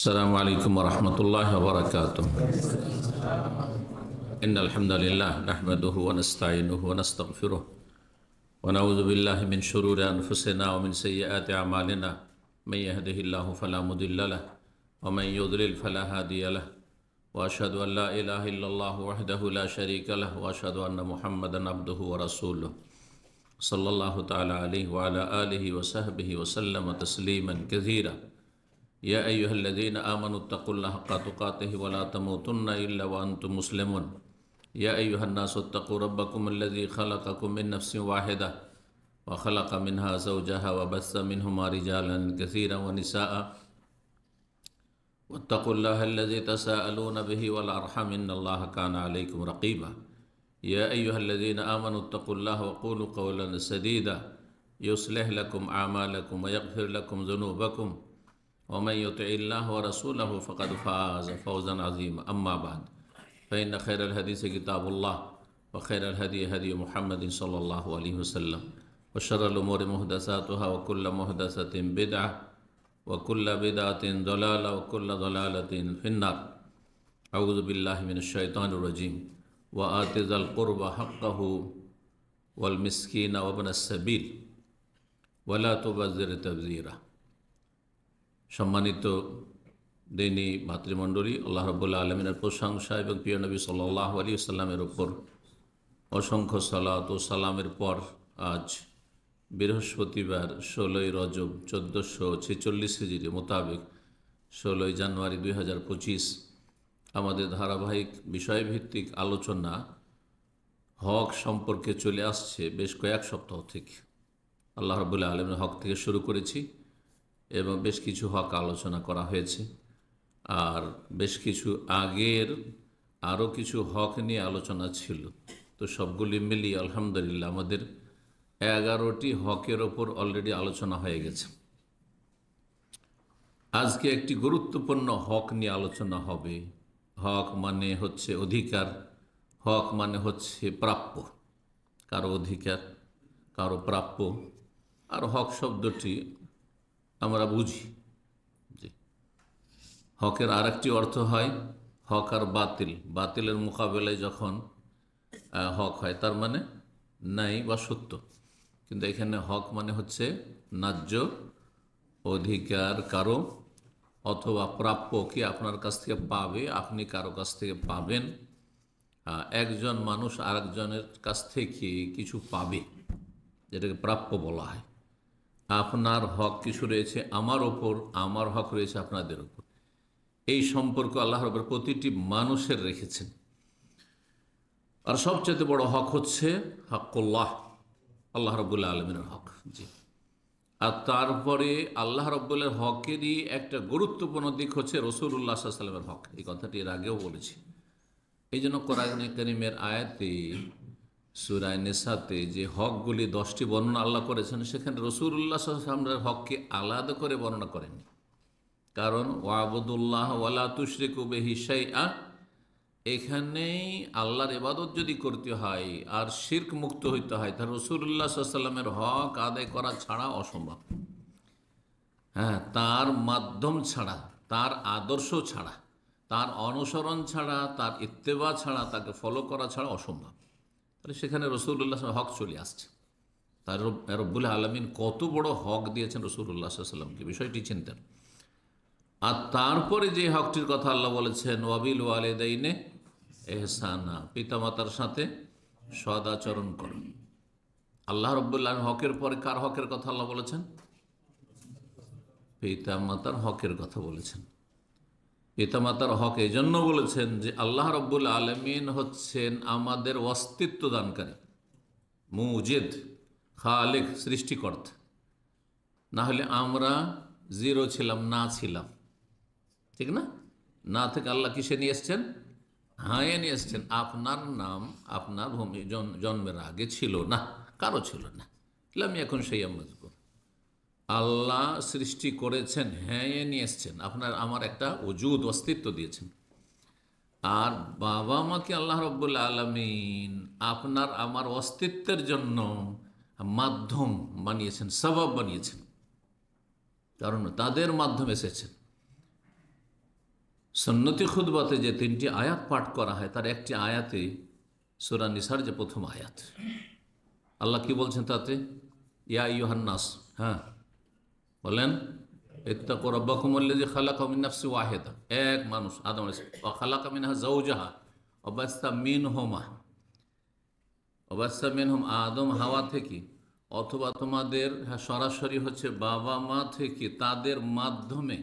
السلام عليكم ورحمة الله وبركاته. إن الحمد لله نحمده ونستعينه ونستغفره ونعوذ بالله من شرور أنفسنا ومن سيئات أعمالنا. من يهده الله فلا مضل له ومن يضلل فلا هادي له وأشهد أن لا إله إلا الله وحده لا شريك له وأشهد أن محمدا عبده ورسوله صلى الله تعالى عليه وعلى آله وصحبه وسلم تسليما كثيرا. يا أيها الذين آمنوا اتقوا الله حق تقاته ولا تموتن إلا وأنتم مسلمون. يا أيها الناس اتقوا ربكم الذي خلقكم من نفس واحدة وخلق منها زوجها وبث منهما رجالا كثيرا ونساء واتقوا الله الذي تساءلون به والأرحام إن الله كان عليكم رقيبا. يا أيها الذين آمنوا اتقوا الله وقولوا قولا سديدا يصلح لكم أعمالكم ويغفر لكم ذنوبكم ومن يطع الله ورسوله فقد فاز فوزا عظيما. أما بعد فإن خير الحديث كتاب الله وخير الهدي هدي محمد صلى الله عليه وسلم وشر الأمور محدثاتها وكل محدثة بدعة وكل بدعة ضلالة وكل ضلالة في النار. أعوذ بالله من الشيطان الرجيم. وآت ذا القربى حقه والمسكين وابن السبيل ولا تبذر تبذيرا. সম্মানিত দিনী মাতৃমণ্ডলী, আল্লাহ রাব্বুল আলামিনের প্রশংসা এবং প্রিয় নবী সাল্লাল্লাহু আলাইহি ওয়াসাল্লামের উপর অসংখ্য সালাত ও সালামের পর আজ বৃহস্পতিবার 16 রজব 1446 হিজরি মোতাবেক 16 জানুয়ারি 2025 আমাদের ধারাবাহিক বিষয়ভিত্তিক আলোচনা হক সম্পর্কে চলে আসছে বেশ কয়েক সপ্তাহ থেকে। আল্লাহ রাব্বুল আলামিনের হক থেকে শুরু করেছি এবং বেশ কিছু হক আলোচনা করা হয়েছে, আর বেশ কিছু আগের আরও কিছু হক নিয়ে আলোচনা ছিল। তো সবগুলি মিলিয়ে আলহামদুলিল্লাহ আমাদের 11টি হকের ওপর অলরেডি আলোচনা হয়ে গেছে। আজকে একটি গুরুত্বপূর্ণ হক নিয়ে আলোচনা হবে। হক মানে হচ্ছে অধিকার, হক মানে হচ্ছে প্রাপ্য, কারো অধিকার কারো প্রাপ্য। আর হক শব্দটি আমরা বুঝি যে হকের আরেকটি অর্থ হয় হক আর বাতিল। বাতিলের মোকাবেলায় যখন হক হয় তার মানে ন্যায় বা সত্য, কিন্তু এখানে হক মানে হচ্ছে ন্যায্য অধিকার কারো অথবা প্রাপ্য কি আপনার কাছ থেকে পাবে, আপনি কারো কাছ থেকে পাবেন। একজন মানুষ আরেকজনের কাছ থেকে কিছু পাবে, যেটাকে প্রাপ্য বলা হয়। আপনার হক কিছু রয়েছে আমার ওপর, আমার হক রয়েছে আপনাদের ওপর। এই সম্পর্ক আল্লাহ রাব্বুল প্রতিটি মানুষের রেখেছেন। আর সবচেয়ে বড় হক হচ্ছে হকুল্লাহ, আল্লাহ রাব্বুল আলামিনের হক। জি, আর তারপরে আল্লাহ রাব্বুলের হকেরই একটা গুরুত্বপূর্ণ দিক হচ্ছে রাসূলুল্লাহ সাল্লাল্লাহু আলাইহি ওয়াসাল্লামের হক। এই কথাটি এর আগেও বলেছি। এই জন্য কোরআনে কারীমের আয়াতে সূরা নিসাতে যে হকগুলি 10টি বর্ণনা আল্লাহ করেছেন, সেখানে রাসূলুল্লাহ সাল্লাল্লাহু আলাইহি ওয়াসাল্লামের হককে আলাদা করে বর্ণনা করেননি। কারণ ওয়াবুদুল্লাহ ওয়ালা তুশরিকু বিহি শাইআ, এখানেই আল্লাহর ইবাদত যদি করতে হয় আর শিরক মুক্ত হইতে হয়, তাহলে রাসূলুল্লাহ সাল্লাল্লাহু আলাইহি ওয়াসাল্লামের হক আদায় করা ছাড়া অসম্ভব। তার মাধ্যম ছাড়া, তার আদর্শ ছাড়া, তার অনুসরণ ছাড়া, তার ইত্তেবা ছাড়া, তাকে ফলো করা ছাড়া অসম্ভব। তাহলে সেখানে রাসূলুল্লাহ হক চলে আসছে। তার রব্বুল আলামিন কত বড় হক দিয়েছেন রাসূলুল্লাহ সাল্লাল্লাহু আলাইহি ওয়াসাল্লামকে, বিষয়টি চিন্তার। আর তারপরে যে হকটির কথা আল্লাহ বলেছেন ওয়াবিল ওয়ালিদাইনে ইহসানা, পিতামাতার সাথে সদাচরণ করুন। আল্লাহ রব্বুল আলামিন হকের পরে কার হকের কথা আল্লাহ বলেছেন? পিতামাতার হকের কথা বলেছেন। পিতামাতার হক এই জন্য বলেছেন যে আল্লাহ রব্বুল আলামিন হচ্ছেন আমাদের অস্তিত্ব দানকারী, মুজিদ, খালিক, সৃষ্টিকর্তা। না হলে আমরা জিরো ছিলাম, না ছিলাম, ঠিক না? না থেকে আল্লাহ কিসে নিয়ে এসছেন? হায়ে নিয়ে এসছেন। আপনার নাম আপনার ভূমি জন্মের আগে ছিল না, কারো ছিল না। আমি এখন সেই মজবুর আল্লাহ সৃষ্টি করেছেন, হ্যাঁ নিয়ে এসছেন, আপনার আমার একটা ওজুদ অস্তিত্ব দিয়েছেন। আর বাবা মাকে আল্লাহ রাব্বুল আলামিন আপনার আমার অস্তিত্বের জন্য মাধ্যম বানিয়েছেন, সবাব বানিয়েছেন, কারণ তাদের মাধ্যমে এসেছেন। সুন্নতি খুতবাতে যে 3টি আয়াত পাঠ করা হয় তার একটি আয়াতে সূরা নিসার যে প্রথম আয়াত, আল্লাহ কি বলছেন তাতে? ইয়া আইয়ুহান নাস, হ্যাঁ বলেন, ইত্তাকু রাব্বাকুমুল্লাযী খালাকা মিন নাফসিন ওয়াহিদা, এক মানুষ আদম আলাইহিস সালাম, ওয়া খালাকা মিনহা যাওজাহা ওয়া বাসসা মিনহুম আদম হাওয়া থেকে, অথবা তোমাদের সরাসরি হচ্ছে বাবা মা থেকে, তাদের মাধ্যমে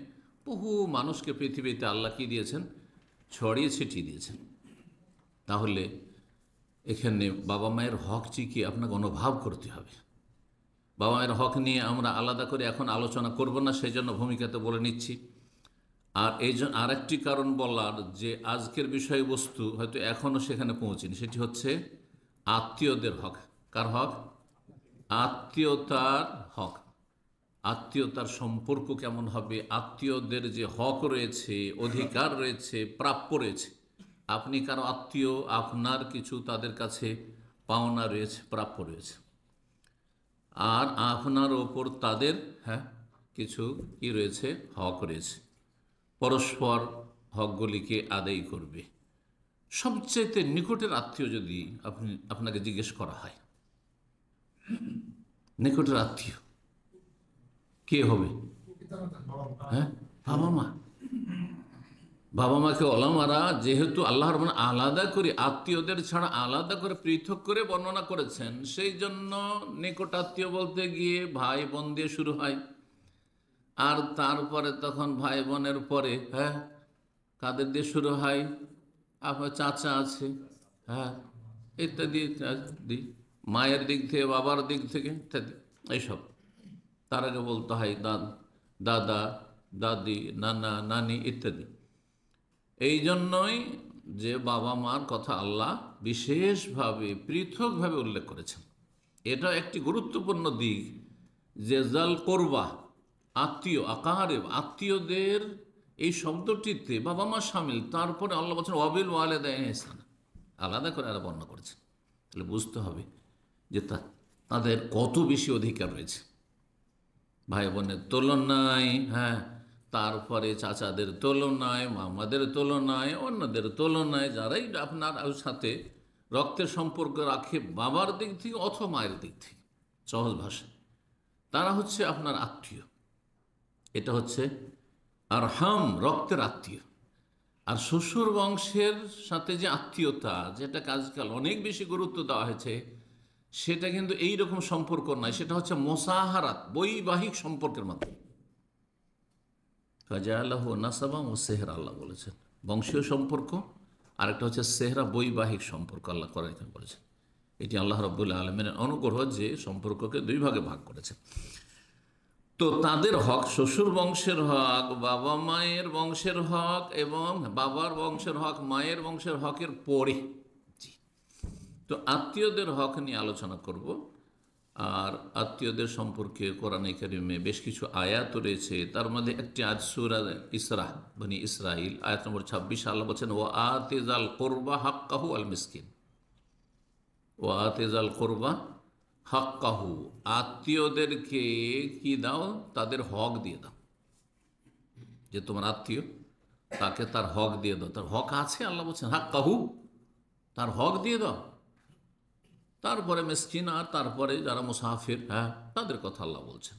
বহু মানুষকে পৃথিবীতে আল্লাহ কি দিয়েছেন? ছড়িয়ে ছিটিয়ে দিয়েছেন। তাহলে এখানে বাবা মায়ের হক চিকিয়ে আপনাকে অনুভব করতে হবে। বাবা মায়ের হক নিয়ে আমরা আলাদা করে এখন আলোচনা করব না, সেই জন্য ভূমিকাতে বলে নিচ্ছি। আর এই জন্য আরেকটি কারণ বলার, যে আজকের বিষয়বস্তু হয়তো এখনও সেখানে পৌঁছেনি, সেটি হচ্ছে আত্মীয়দের হক। কার হক? আত্মীয়তার হক। আত্মীয়তার সম্পর্ক কেমন হবে, আত্মীয়দের যে হক রয়েছে, অধিকার রয়েছে, প্রাপ্য রয়েছে। আপনি কারো আত্মীয়, আপনার কিছু তাদের কাছে পাওনা রয়েছে, প্রাপ্য রয়েছে, আর আপনার ওপর তাদের কিছু কি রয়েছে, হক রয়েছে। পরস্পর হকগুলিকে আদায় করবে। সবচেয়ে নিকটের আত্মীয় যদি আপনাকে জিজ্ঞেস করা হয়, নিকটের আত্মীয় কে হবে? হ্যাঁ, বাবা মা। বাবা মাকে ওলামারা যেহেতু আল্লাহর মানে আলাদা করে, আত্মীয়দের ছাড়া আলাদা করে পৃথক করে বর্ণনা করেছেন, সেই জন্য নিকট আত্মীয় বলতে গিয়ে ভাই বোন দিয়ে শুরু হয়, আর তারপরে তখন ভাই বোনের পরে কাদের দিয়ে শুরু হয়? আপনার চাচা আছে, ইত্যাদি ইত্যাদি, মায়ের দিক থেকে, বাবার দিক থেকে ইত্যাদি, এইসব। তার আগে বলতে হয় দাদা, দাদি, নানা, নানি ইত্যাদি। এই জন্যই যে বাবা মার কথা আল্লাহ বিশেষভাবে পৃথকভাবে উল্লেখ করেছেন। এটা একটি গুরুত্বপূর্ণ দিক, যে জাল কোরবা, আত্মীয়, আকারেব, আত্মীয়দের এই শব্দটিতে বাবা মা সামিল। তারপরে আল্লাহ বলছেন ওয়াবিল ওয়ালিদাইনি ইহসানা, আলাদা করে আরো বর্ণনা করেছেন। তাহলে বুঝতে হবে যে তাদের কত বেশি অধিকার রয়েছে, ভাই বোনের তুলনায়, তারপরে চাচাদের তুলনায়, মামাদের তুলনায়, অন্যদের তুলনায়, যারাই আপনার সাথে রক্তের সম্পর্ক রাখে বাবার দিক থেকে অথবা মায়ের দিক থেকে, সহজ ভাষা, তারা হচ্ছে আপনার আত্মীয়। এটা হচ্ছে আরহাম, রক্তের আত্মীয়। আর শ্বশুর বংশের সাথে যে আত্মীয়তা, যেটাকে আজকাল অনেক বেশি গুরুত্ব দেওয়া হয়েছে, সেটা কিন্তু এইরকম সম্পর্ক নয়, সেটা হচ্ছে মোসাহারাত, বৈবাহিক সম্পর্কের মাধ্যমে। ফাজালাহু নাসাবাম ও সেহরা, আল্লাহ বলেছেন বংশীয় সম্পর্ক, আরেকটা হচ্ছে সেহরা, বৈবাহিক সম্পর্ক। আল্লাহ কোরআনে বলেছেন, এটি আল্লাহ রাব্বুল আলামিনের অনুগ্রহ যে সম্পর্ককে দুই ভাগে ভাগ করেছেন। তো তাদের হক, শ্বশুর বংশের হক, বাবা মায়ের বংশের হক, এবং বাবার বংশের হক, মায়ের বংশের হকের পরে তো আত্মীয়দের হক নিয়ে আলোচনা করব। আর আত্মীয়দের সম্পর্কে কোরআনে কারিমে বেশ কিছু আয়াত রয়েছে। তার মধ্যে একটি আয়াত সূরা ইসরা, বনি ইসরাইল, আয়াত নম্বর 26, আল্লাহ বলছেন ওয়া আতিজাল কুরবা হাক্কাহু আল মিসকিন, ওয়া আতিজাল কুরবা হাক্কাহু, আত্মীয়দেরকে কি দাও? তাদের হক দিয়ে দাও। যে তোমার আত্মীয়, তাকে তার হক দিয়ে দাও। তার হক আছে, আল্লাহ বলছেন হাক্কাহু, তার হক দিয়ে দাও। তারপরে মিসকিন, আর তারপরে যারা মুসাফির, তাদের কথা আল্লাহ বলছেন।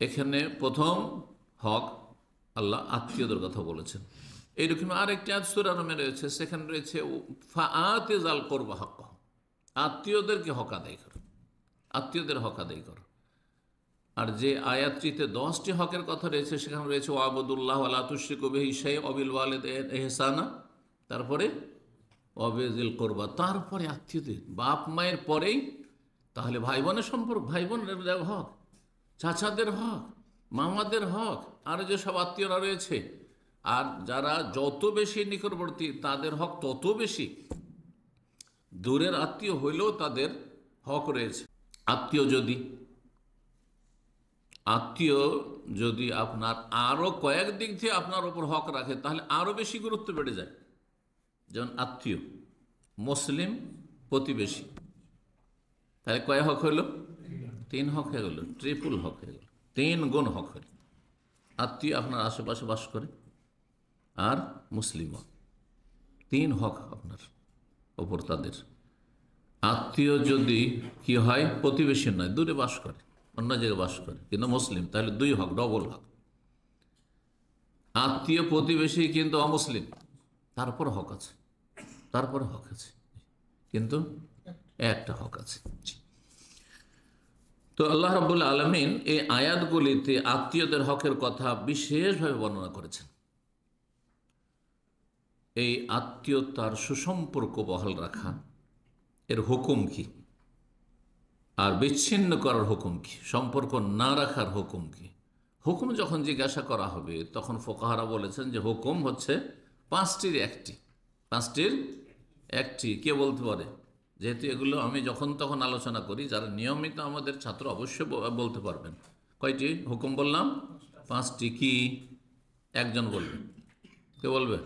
এখানে প্রথম হক আল্লাহ আত্মীয়দের কথা বলেছেন। এইরকম আরেকটি আয়াত সূরা রুমে রয়েছে, সেখানে রয়েছে ফাআতিজাল কুরবা হাক্কাহু, আত্মীয়দেরকে হক আদায় করো, আত্মীয়দের হক আদায় করো। আর যে আয়াতটিতে 10টি হকের কথা রয়েছে, সেখানে রয়েছে ওয়াবুদুল্লাহ ওয়ালা তুশরিকু বিহি শাইআন ওয়াবিল ওয়ালিদাইনি ইহসানা, তারপরে ওয়াবিজিল কুরবা, তারপরে আত্মীয়দের, বাপ মায়ের পরেই তাহলে ভাই বোনের সম্পর্ক, ভাই বোনের হক, চাচাদের হক, মামাদের হক, আর যেসব আত্মীয়রা রয়েছে, আর যারা যত বেশি নিকটবর্তী তাদের হক তত বেশি। দূরের আত্মীয় হইলেও তাদের হক রয়েছে। আত্মীয় যদি আপনার আরো কয়েক দিক থেকে আপনার ওপর হক রাখে, তাহলে আরো বেশি গুরুত্ব বেড়ে যায়। যেমন আত্মীয়, মুসলিম, প্রতিবেশী, তাহলে কয় হক হইল? 3 হক হয়ে গেল, ট্রিপল হক হয়ে গেল, 3 গুণ হক হইল। আত্মীয় আপনার আশেপাশে বাস করে, আর মুসলিমও। 3 হক আপনার ওপর তাদের। আত্মীয় যদি কি হয়, প্রতিবেশী নয়, দূরে বাস করে, অন্য জায়গায় বাস করে, কিন্তু মুসলিম, তাহলে 2 হক, ডবল হক। আত্মীয় প্রতিবেশী কিন্তু অমুসলিম, তারপর হক আছে, তারপরে হক আছে, কিন্তু একটা হক আছে। তো আল্লাহ রাব্বুল আলামিন এই আয়াতগুলিতে আত্মীয়দের হকের কথা বিশেষভাবে বর্ণনা করেছেন। এই আত্মীয়তার সুসম্পর্ক বহাল রাখা এর হুকুম কি, আর বিচ্ছিন্ন করার হুকুম কি, সম্পর্ক না রাখার হুকুম কি। হুকুম যখন জিজ্ঞাসা করা হবে তখন ফোকাহারা বলেছেন যে হুকুম হচ্ছে 5টির একটি, 5টির একটি। কে বলতে পারে? যেহেতু এগুলো আমি যখন তখন আলোচনা করি, যারা নিয়মিত আমাদের ছাত্র অবশ্যই বলতে পারবেন। কয়টি হুকুম বললাম? 5টি। কি? একজন বলবে। কে বলবে?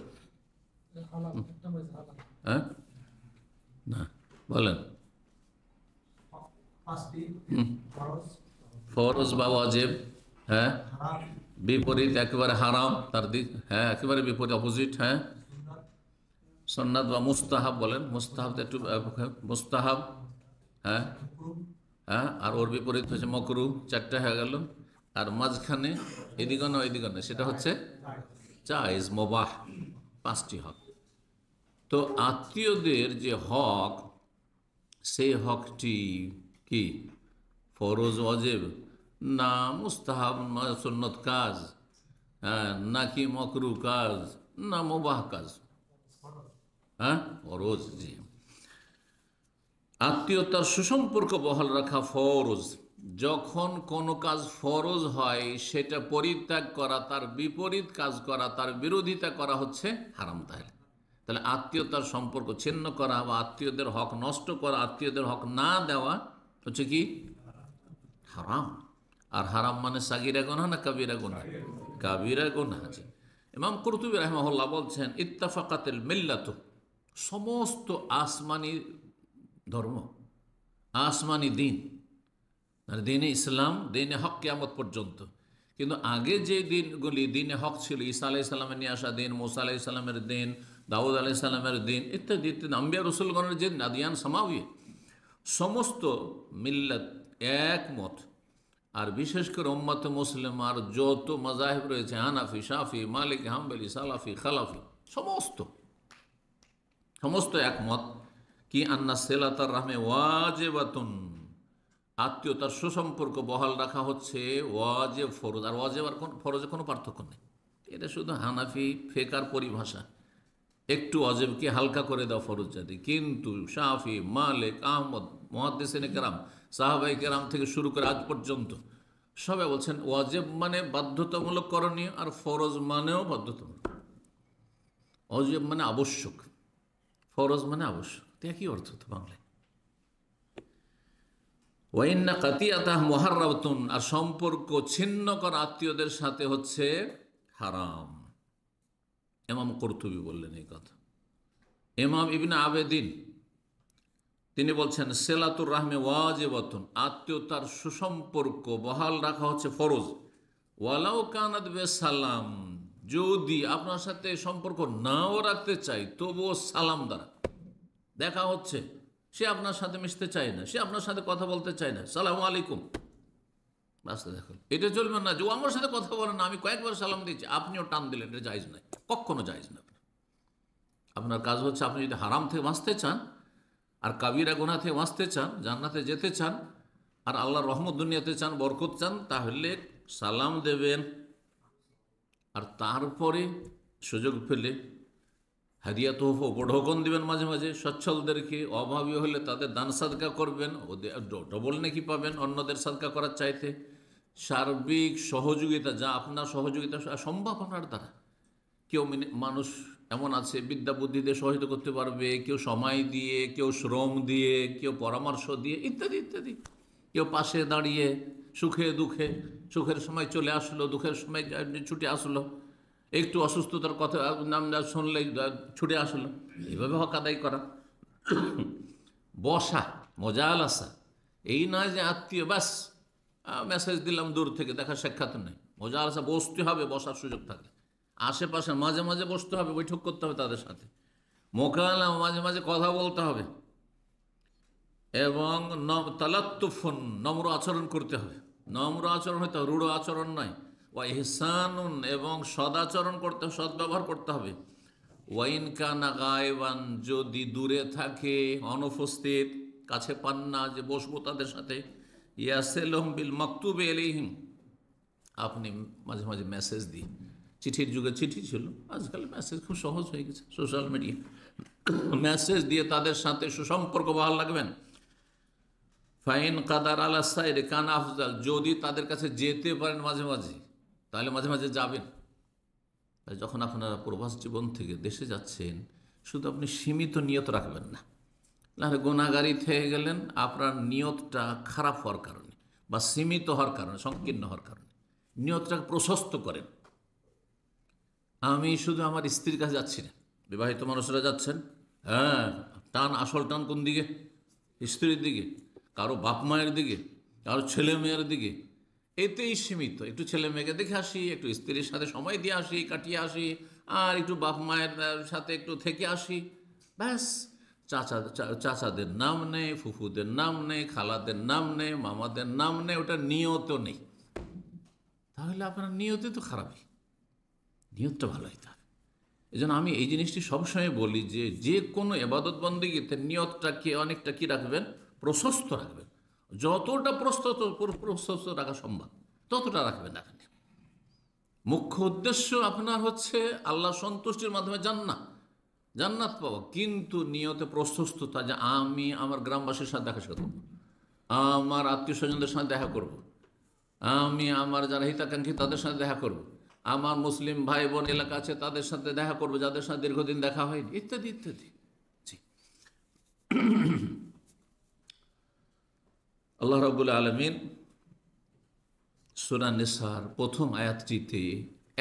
হ্যাঁ, না বলেন। ফরজ বা ওয়াজিব, হ্যাঁ, বিপরীত একেবারে হারাম, তার দিক, হ্যাঁ একেবারে বিপরীত, অপোজিট, হ্যাঁ, সুন্নাত বা মুস্তাহাব বলেন, মুস্তাহাব একটু, মুস্তাহাব, হ্যাঁ হ্যাঁ, আর ওর বিপরীত হচ্ছে মকরু, 4টা হয়ে গেল। আর মাঝখানে এদিকে না ওইদিকে না, সেটা হচ্ছে জায়েজ, মুবাহ, 5টি হক। তো আত্মীয়দের যে হক, সেই হকটি কি ফরজ ওয়াজিব, না মুস্তাহাব, না সুন্নত কাজ, হ্যাঁ, নাকি মকরু কাজ, না মুবাহ কাজ? হ্যাঁ, ফরজ। জি, আত্মীয়তার সুসম্পর্ক বহাল রাখা ফরজ। যখন কোনো কাজ ফরজ হয় সেটা পরিত্যাগ করা, তার বিপরীত কাজ করা, তার বিরোধিতা করা হচ্ছে হারাম। তাহলে আত্মীয়তার সম্পর্ক ছিন্ন করা বা আত্মীয়দের হক নষ্ট করা, আত্মীয়দের হক না দেওয়া হচ্ছে কি হারাম। আর হারাম মানে সাগিরা গুনাহ না কাবিরা গুনাহ? কাবিরা গুনাহ। আছে। ইমাম কুরতুবী রাহিমাহুল্লাহ বলছেন, ইত্তাফাকাতিল মিল্লাত, সমস্ত আসমানি ধর্ম, আসমানি দিন, মানে দিনে ইসলাম, দিনে হক কিয়ামত পর্যন্ত। কিন্তু আগে যে দিনগুলি দিনে হক ছিল, ঈসা আলাইহিস সালামের নিয়ে আসা দিন, মুসা আলাইহিস সালামের দিন, দাউদ আলাইহিস সালামের দিন, ইত্যাদি ইত্যাদি, আম্বিয়া রসুলগণের যে আদিয়ান সামাউই, সমস্ত মিল্লাত একমত। আর বিশেষ করে উম্মতে মুসলিম আর যত মাযাহিব রয়েছে, হানাফি, শাফি, মালিকি, হাম্বলি, সালাফি, খালাফি, সমস্ত একমত কি আন্না সিলাতার রাহমে ওয়াজিবাতুন, আত্মীয়তার সুসম্পর্ক বহাল রাখা হচ্ছে ওয়াজিব, ফরজ। আর ওয়াজিব আর ফরজে কোনো পার্থক্য নেই। এটা শুধু হানাফি ফেকার পরিভাষা, একটু ওয়াজিবকে হালকা করে দাও ফরজ জাতি। কিন্তু শাফি, মালিক, আহমদ, মুহাদ্দিসিনে কেরাম, সাহাবায়ে কেরাম থেকে শুরু করে আজ পর্যন্ত সবাই বলছেন ওয়াজিব মানে বাধ্যতামূলক করণীয়, আর ফরজ মানেও বাধ্যতামূলক। ওয়াজিব মানে আবশ্যক, ফরজ মানে আবশ্যক। একই অর্থ তো বাংলায়। ওয়াইন্না কাতিয়াতাহ মুহাররামাতুন, আর সম্পর্ক ছিন্ন করা আত্মীয়দের সাথে হচ্ছে হারাম। ইমাম কুরতুবী বললেন এই কথা। ইমাম ইবনে আবেদিন তিনি বলছেন, সিলাতুর রাহমে ওয়াজিবাতুন, আত্মীয়তার সুসম্পর্ক বহাল রাখা হচ্ছে ফরজ। ওয়ালাউ কানাত বিসালাম, যদি আপনার সাথে সম্পর্ক নাও রাখতে চাই তবুও সালাম দ্বারা, দেখা হচ্ছে, সে আপনার সাথে মিশতে চায় না, সে আপনার সাথে কথা বলতে চায় না, সালাম আলাইকুম, রাস্তা দেখুন, এটা চলবে না যে ও আমার সাথে কথা বলে না, আমি কয়েকবার সালাম দিয়েছি, আপনিও টান দিলেন, এটা জায়েজ নয়, কখনো জায়েজ না। আপনার কাজ হচ্ছে, আপনি যদি হারাম থেকে বাঁচতে চান আর কাবিরা গুনাহ থেকে বাঁচতে চান, জান্নাতে যেতে চান, আর আল্লাহর রহমত দুনিয়াতে চান, বরকত চান, তাহলে সালাম দেবেন। আর তারপরে সুযোগ পেলে হাদিয়া তোহফা উপঢৌকন দিবেন, মাঝে মাঝে সচ্ছলদেরকে, অভাবী হলে তাদের দান সাদকা করবেন, ওদের ডবল নেকি পাবেন অন্যদের সাদকা করার চাইতে। সার্বিক সহযোগিতা, যা আপনার সহযোগিতা সম্ভব আপনার দ্বারা। কেউ মানুষ এমন আছে বিদ্যা বুদ্ধি দিয়ে সহায়তা করতে পারবে, কেউ সময় দিয়ে, কেউ শ্রম দিয়ে, কেউ পরামর্শ দিয়ে, ইত্যাদি ইত্যাদি। কেউ পাশে দাঁড়িয়ে সুখে দুঃখে, সুখের সময় চলে আসলো, দুঃখের সময় ছুটে আসলো, একটু অসুস্থতার কথা নাম শুনলে ছুটে আসলো, এইভাবে হক আদায় করা। বসা, মজাল আসা, এই নয় যে আত্মীয় ব্যাস মেসেজ দিলাম দূর থেকে, দেখা সাক্ষাৎ নেই। মজাল আসা, বসতে হবে, বসার সুযোগ থাকে। আশেপাশে মাঝে মাঝে বসতে হবে, বৈঠক করতে হবে তাদের সাথে, মোকালামা মাঝে মাঝে কথা বলতে হবে, এবং তালাত্তুফুন নম্র আচরণ করতে হবে। নম্র আচরণ হইতে হবে, রূঢ় আচরণ নয়। ওয়া ইহসানুন এবং সদাচরণ করতে হবে, সদ্ব্যবহার করতে হবে। ওয়াইন কানা গায়বান যদি দূরে থাকে, অনুপস্থিত, কাছে পান না যে বসবো তাদের সাথে, ইয়াসেলহুম বিল মাকতুবে আলাইহিম, আপনি মাঝে মাঝে মেসেজ দিন। চিঠির যুগে চিঠি ছিল, আজকাল মেসেজ খুব সহজ হয়ে গেছে, সোশ্যাল মিডিয়া। মেসেজ দিয়ে তাদের সাথে সুসম্পর্ক বহাল রাখবেন। ফাইন কাদার আলা সাইরে কান আফজাল, যদি তাদের কাছে যেতে পারেন মাঝে মাঝে, তাহলে মাঝে মাঝে যাবেন। তাই যখন আপনারা প্রবাস জীবন থেকে দেশে যাচ্ছেন, শুধু আপনি সীমিত নিয়ত রাখবেন না, নাহলে গুনাহগারী থেকে গেলেন আপনার নিয়তটা খারাপ হওয়ার কারণে, বা সীমিত হওয়ার কারণে, সংকীর্ণ হওয়ার কারণে। নিয়তটাকে প্রশস্ত করেন। আমি শুধু আমার স্ত্রীর কাছে যাচ্ছি না, বিবাহিত মানুষরা যাচ্ছেন, হ্যাঁ, টান, আসল টান কোন দিকে? স্ত্রীর দিকে, কারো বাপ মায়ের দিকে, কারো ছেলে মেয়ের দিকে, এতেই সীমিত। একটু ছেলে মেয়েকে দেখে আসি, একটু স্ত্রীর সাথে সময় দিয়ে আসি, কাটিয়ে আসি, আর একটু বাপ মায়ের সাথে একটু থেকে আসি, ব্যাস। চাচাদের নাম নেই, ফুফুদের নাম নেই, খালাদের নাম নেই, মামাদের নাম নেই, ওটা নিয়ত নেই। তাহলে আপনার নিয়তে তো খারাপই, নিয়তটা ভালো হইতে হবে। এই জন্য আমি এই জিনিসটি সবসময় বলি যে যে কোনো এবাদত বন্দেগীতে নিয়তটাকে অনেকটা কি রাখবেন? প্রশস্ত রাখবেন। যতটা প্রশস্ত রাখা সম্ভব ততটা রাখবেন। আপনি মুখ্য উদ্দেশ্য আপনার হচ্ছে আল্লাহ সন্তুষ্টির মাধ্যমে জান্নাত পাওয়া, কিন্তু নিয়তে প্রশস্ততা, যে আমি আমার গ্রামবাসীর সাথে দেখা করব, আমার আত্মীয় স্বজনদের সাথে দেখা করব, আমি আমার যারা হিতাকাঙ্ক্ষী তাদের সাথে দেখা করব, আমার মুসলিম ভাই বোন এলাকা আছে তাদের সাথে দেখা করব, যাদের সাথে দীর্ঘদিন দেখা হয়নি, ইত্যাদি ইত্যাদি। জি, আল্লাহ রাব্বুল আলামিন সূরা নিসার প্রথম আয়াতটিতে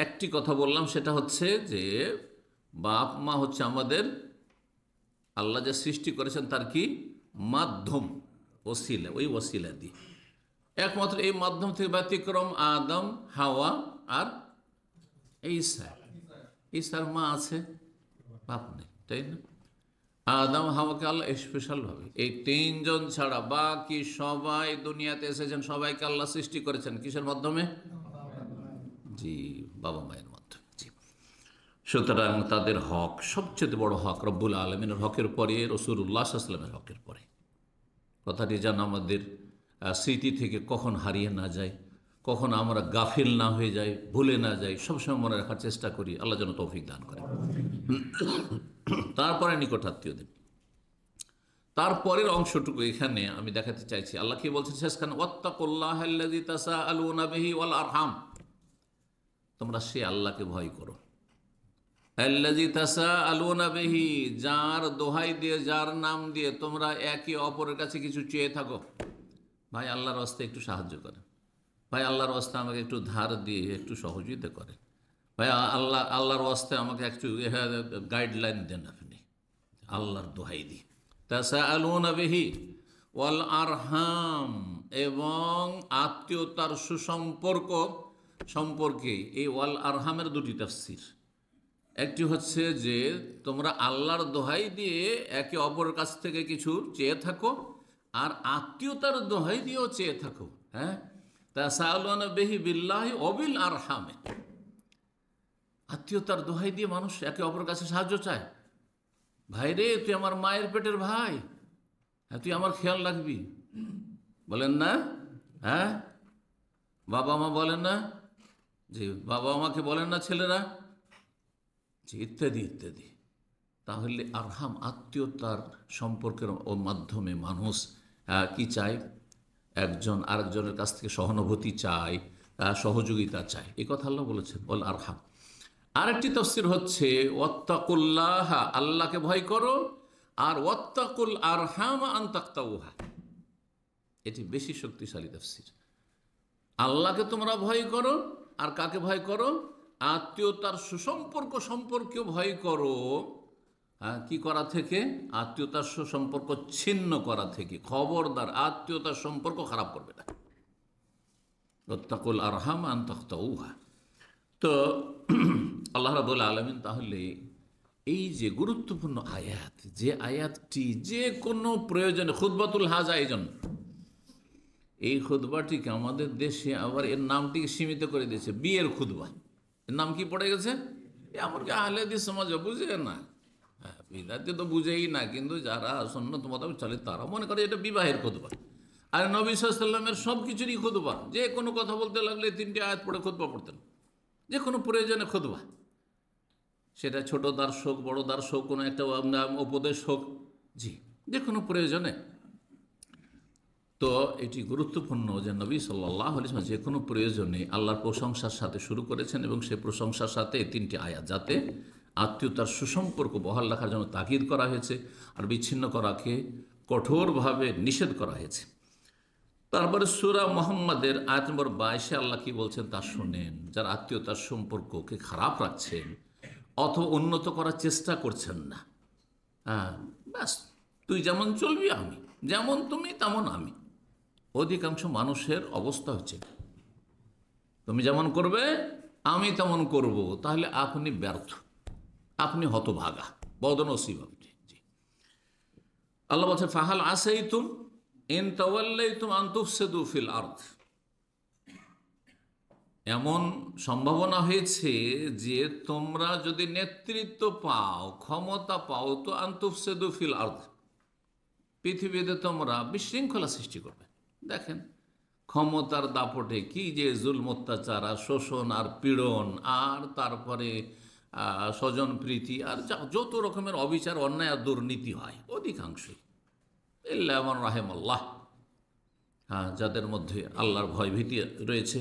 একটি কথা বললাম, সেটা হচ্ছে যে বাপ মা হচ্ছে আমাদের আল্লাহ যে সৃষ্টি করেছেন তার কি মাধ্যম, ওসিলা, ওই ওসিলা দিয়ে। একমাত্র এই মাধ্যম থেকে ব্যতিক্রম আদম, হাওয়া আর ঈসা। ঈসার মা আছে, বাপ নেই, তাই না? আদম হাওয়াকে আল্লাহ স্পেশালভাবে, এই তিনজন ছাড়া বাকি সবাই দুনিয়াতে এসেছেন, সবাইকে আল্লাহ সৃষ্টি করেছেন কিসের মাধ্যমে? জি, বাবা মায়ের মাধ্যমে। জি, সুতরাং তাদের হক সবচেয়ে বড় হক রব্বুল আলমিনের হকের পরে, রাসূলুল্লাহ সাল্লাল্লাহু আলাইহি ওয়াসাল্লামের হকের পরে। কথাটি যেন আমাদের স্মৃতি থেকে কখন হারিয়ে না যায়, কখন আমরা গাফিল না হয়ে যাই, ভুলে না যাই, সবসময় মনে রাখার চেষ্টা করি। আল্লাহ যেন তৌফিক দান করে। তারপরে নিকটাত্মীয়দের, তারপরের অংশটুকু এখানে আমি দেখাতে চাইছি। আল্লাহ কি বলছেন শেষখানে? ওয়াত্তাকুল্লাহাল্লাযী তাসাআলুনা বিহি ওয়াল আরহাম, তোমরা সে আল্লাহকে ভয় করো। আল্লাযী তাসাআলুনা বিহি, যার দোহাই দিয়ে, যার নাম দিয়ে তোমরা একে অপরের কাছে কিছু চেয়ে থাকো। ভাই আল্লাহর রাস্তে একটু সাহায্য করেন, ভাই আল্লাহর রাস্তে আমাকে একটু ধার দিয়ে একটু সহযোগিতা করেন, ভাই আল্লাহর রাস্তে আমাকে একটু গাইডলাইন দেন। আপনি আল্লাহর দোহাই দিয়ে তাসাআলুনা বিহি ওয়াল আরহাম, এবং আত্মীয়তার সুসম্পর্ক সম্পর্কে। এই ওয়াল আরহামের দুটি তাফসীর। একটি হচ্ছে যে তোমরা আল্লাহর দোহাই দিয়ে একে অপরের কাছ থেকে কিছু চেয়ে থাকো, আর আত্মীয়তার দোহাই দিয়েও চেয়ে থাকো। হ্যাঁ, তাসাআলুনা বিহি বিল্লাহি ওয়া বিল আরহামে, আত্মীয়তার দোহাই দিয়ে মানুষ একে অপরের কাছে সাহায্য চায়। ভাই রে, তুই আমার মায়ের পেটের ভাই, হ্যাঁ, তুই আমার খেয়াল রাখবি, বলেন না? হ্যাঁ, বাবা মা বলেন না? জি, বাবা মাকে বলেন না ছেলেরা? জি, ইত্যাদি ইত্যাদি। তাহলে আরহাম, আত্মীয়তার সম্পর্কের মাধ্যমে মানুষ কি চায়? একজন আরেকজনের কাছ থেকে সহানুভূতি চায়, সহযোগিতা চায়। এই কথা আল্লাহ বলেছেন, বল আরহাম। আরেকটি তাফসীর হচ্ছে ওয়াত্তাকুল্লাহ, আল্লাহকে ভয় করো, আর ওয়াত্তাকুল আরহাম আন তাকতাউহা, এটি বেশি শক্তিশালী তাফসীর। আল্লাহকে তোমরা ভয় করো, আর কাকে ভয় করো? আত্মীয়তার সুসম্পর্ক সম্পর্কেও ভয় করো। কি করা থেকে? আত্মীয়তার সুসম্পর্ক ছিন্ন করা থেকে। খবরদার আত্মীয়তার সম্পর্ক খারাপ করবে না। ওয়াত্তাকুল আরহাম আন তাকতাউহা। তো আল্লাহ রাব্বুল আলামিন তাহলে এই যে গুরুত্বপূর্ণ আয়াত, যে আয়াতটি যে কোনো প্রয়োজনে খুতবাতুল হাজা, এই খুতবাটিকে আমাদের দেশে আবার এর নামটিকে সীমিত করে দিয়েছে বিয়ের খুতবা। এর নাম কি পড়ে গেছে? এমনকি আহলে হাদিস সমাজ বুঝে না, হ্যাঁ বিদাতি তো বুঝেই না, কিন্তু যারা সুন্নত মোতাবেক চলে তারা মনে করে এটা বিবাহের খুতবা। আর নবী সাল্লাল্লাহু আলাইহি ওয়াসাল্লামের সব কিছুরই খুতবা, যে কোনো কথা বলতে লাগলে 3টি আয়াত পড়ে খুতবা পড়তেন, যে কোনো প্রয়োজনে খুতবা, সেটা ছোট দার্স হোক, বড় দার্স হোক, কোনো একটা উপদেশ হোক, জি যে কোনো প্রয়োজনে। তো এটি গুরুত্বপূর্ণ যে নবী সাল্লাল্লাহু আলাইহি ওয়াসাল্লাম যে কোনো প্রয়োজনে আল্লাহর প্রশংসার সাথে শুরু করেছেন, এবং সেই প্রশংসার সাথে 3টি আয়াত, যাতে আত্মীয়তার সুসম্পর্ক বহাল রাখার জন্য তাকিদ করা হয়েছে, আর বিচ্ছিন্ন করাকে কঠোরভাবে নিষেধ করা হয়েছে। তারপরে সূরা মুহাম্মাদের আয়াত নম্বর 22 আল্লাহ কি বলছেন তা শুনেন। যারা আত্মীয়তার সম্পর্ককে খারাপ রাখছেন অথবা উন্নত করার চেষ্টা করছেন না, হ্যাঁ ব্যাস তুই যেমন চলবি আমি, যেমন তুমি তেমন আমি, অধিকাংশ মানুষের অবস্থা হচ্ছে তুমি যেমন করবে আমি তেমন করব, তাহলে আপনি ব্যর্থ, আপনি হতভাগা, বদনসিব আপনি। জি, আল্লাহ বলছেন ফাহাল আসাইতুম ইন তাওয়াল্লাইতুম আন তুফসিদু ফিল আরদ। এমন সম্ভাবনা হয়েছে যে তোমরা যদি নেতৃত্ব পাও, ক্ষমতা পাও, তো আন তুফসিদু ফিল আরদ, পৃথিবীতে তোমরা বিশৃঙ্খলা সৃষ্টি করবে। দেখেন ক্ষমতার দাপটে কি যে জুলম, অত্যাচার আর শোষণ আর পীড়ন, আর তারপরে স্বজন প্রীতি, আর যত রকমের অবিচার, অন্যায় আর দুর্নীতি হয় অধিকাংশই, ইল্লা মান রাহিমাল্লাহ, হ্যাঁ যাদের মধ্যে আল্লাহর ভয় ভীতি রয়েছে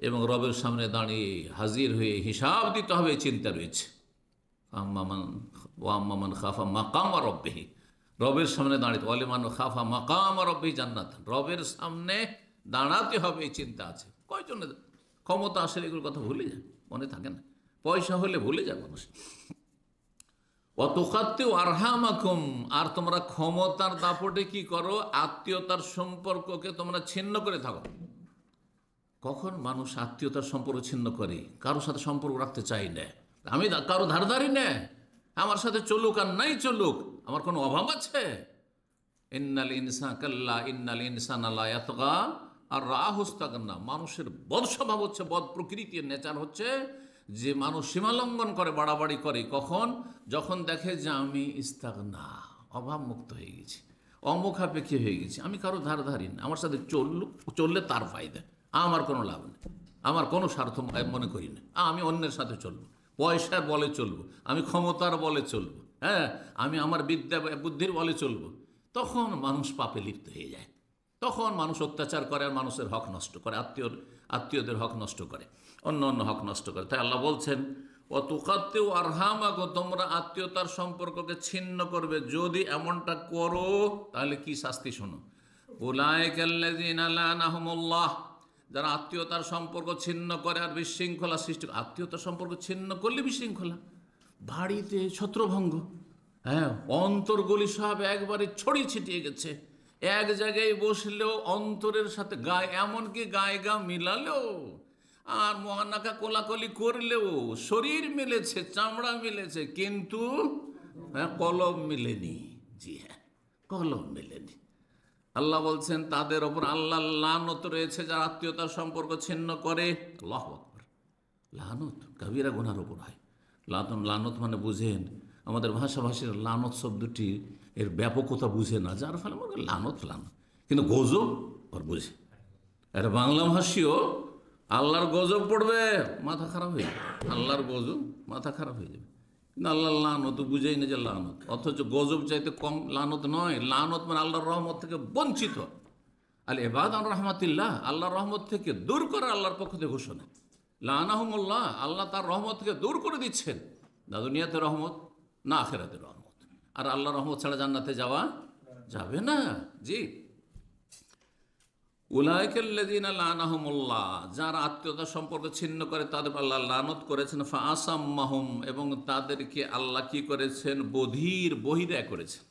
এবং রবের সামনে দাঁড়িয়ে হাজির হয়ে হিসাব দিতে হবে চিন্তা রয়েছে। আম্মামান খাফা মাকামা রব্বিহি, রবের সামনে দাঁড়িয়ে, ওয়ালিমান খাফা মাকামা রব্বিহি জান্নাত, রবের সামনে দাঁড়াতে হবে এই চিন্তা আছে। কয়জনে ক্ষমতা আসলে এগুলোর কথা ভুলে যায়, মনে থাকে না, পয়সা হলে ভুলে যায় মানুষ। ওয়াতুকাত্তিউ আরহামাকুম, আর তোমরা ক্ষমতার দাপটে কি করো, আত্মীয়তার সম্পর্ককে তোমরা ছিন্ন করে থাকো। কখন মানুষ আত্মীয়তার সম্পর্ক ছিন্ন করে, কারোর সাথে সম্পর্ক রাখতে চাই না, আমি কারো ধারধারি না, আমার সাথে চলুক আর নাই চলুক, আমার কোনো অভাব আছে। ইন্নাল ইনসানা কাল্লা ইন্নাল ইনসানা লা ইয়াতগা আর রাআহু ইসতাগনা, মানুষের বদ স্বভাব হচ্ছে, বদ প্রকৃতির নেচার হচ্ছে যে মানুষ সীমালঙ্ঘন করে, বাড়াবাড়ি করে, কখন, যখন দেখে যে আমি ইস্তাগনা, অভাব মুক্ত হয়ে গেছি, অমুখাপেক্ষী হয়ে গেছি, আমি কারো ধারধারি না, আমার সাথে চললে তার ফায়দা, আমার কোনো লাভ নেই, আমার কোনো স্বার্থ মনে করি না, আমি অন্যের সাথে চলবো, পয়সার বলে চলবো, আমি ক্ষমতার বলে চলবো, হ্যাঁ আমি আমার বিদ্যা বুদ্ধির বলে চলবো, তখন মানুষ পাপে লিপ্ত হয়ে যায়, তখন মানুষ অত্যাচার করে আর মানুষের হক নষ্ট করে, আত্মীয়দের হক নষ্ট করে, অন্য অন্য হক নষ্ট করে। তাই আল্লাহ বলছেন ওয়াতুকাত্তিউ আরহামাকুম, তোমরা আত্মীয়তার সম্পর্ককে ছিন্ন করবে, যদি এমনটা করো তাহলে কি শাস্তি শোনো। উলাইকাল্লাযীনা লানাহুমুল্লাহ, যারা আত্মীয়তার সম্পর্ক ছিন্ন করে আর বিশৃঙ্খলা সৃষ্টি, আত্মীয়তার সম্পর্ক ছিন্ন করলে বিশৃঙ্খলা, বাড়িতে ছত্রভঙ্গ, হ্যাঁ অন্তরগুলি সব একবারে ছড়িয়ে ছিটিয়ে গেছে, এক জায়গায় বসলেও অন্তরের সাথে গায়ে, এমনকি গায়ে গা মিলালেও আর মহানাকা কোলাকলি করলেও শরীর মিলেছে, চামড়া মিলেছে, কিন্তু কলম মিলেনি। জি হ্যাঁ, কলম মিলেনি। আল্লাহ বলছেন তাদের ওপর আল্লাহর লানত রয়েছে যারা আত্মীয়তার সম্পর্ক ছিন্ন করে। আল্লাহু আকবার, লানত কবিরা গুনার ওপর হয়। লানত মানে বুঝেন, আমাদের ভাষাভাষীর লানত শব্দটি এর ব্যাপকতা বুঝে না, যার ফলে মনে লানত, কিন্তু গজব ওর বুঝে। একটা বাংলা ভাষীও আল্লাহর গজব পড়বে মাথা খারাপ হয়ে যাবে, আল্লাহর গজব মাথা খারাপ হয়ে যাবে, কিন্তু আল্লাহর লানত বুঝেই না যে লানত, অথচ গজব চাইতে কম লানত নয়। লানত মানে আল্লাহর রহমত থেকে বঞ্চিত, আল ইবাদ আন রাহমাতিল্লাহ, আল্লাহর রহমত থেকে দূর করা আল্লাহর পক্ষ থেকে ঘোষণা। লানাহুমুল্লাহ, আল্লাহ তার রহমত থেকে দূর করে দিচ্ছেন, না দুনিয়াতে রহমত না আখিরাতে রহমত, আর আল্লাহর রহমত ছাড়া জান্নাতে যাওয়া যাবে না। জি, উলাইকাল্লাযীনা লানাহুমুল্লাহ, যারা আত্মীয়তা সম্পর্ক ছিন্ন করে তাদের আল্লাহ লানত করেছেন। ফাআসাম্মাহুম, এবং তাদেরকে আল্লাহ কি করেছেন, বহিরা করেছেন।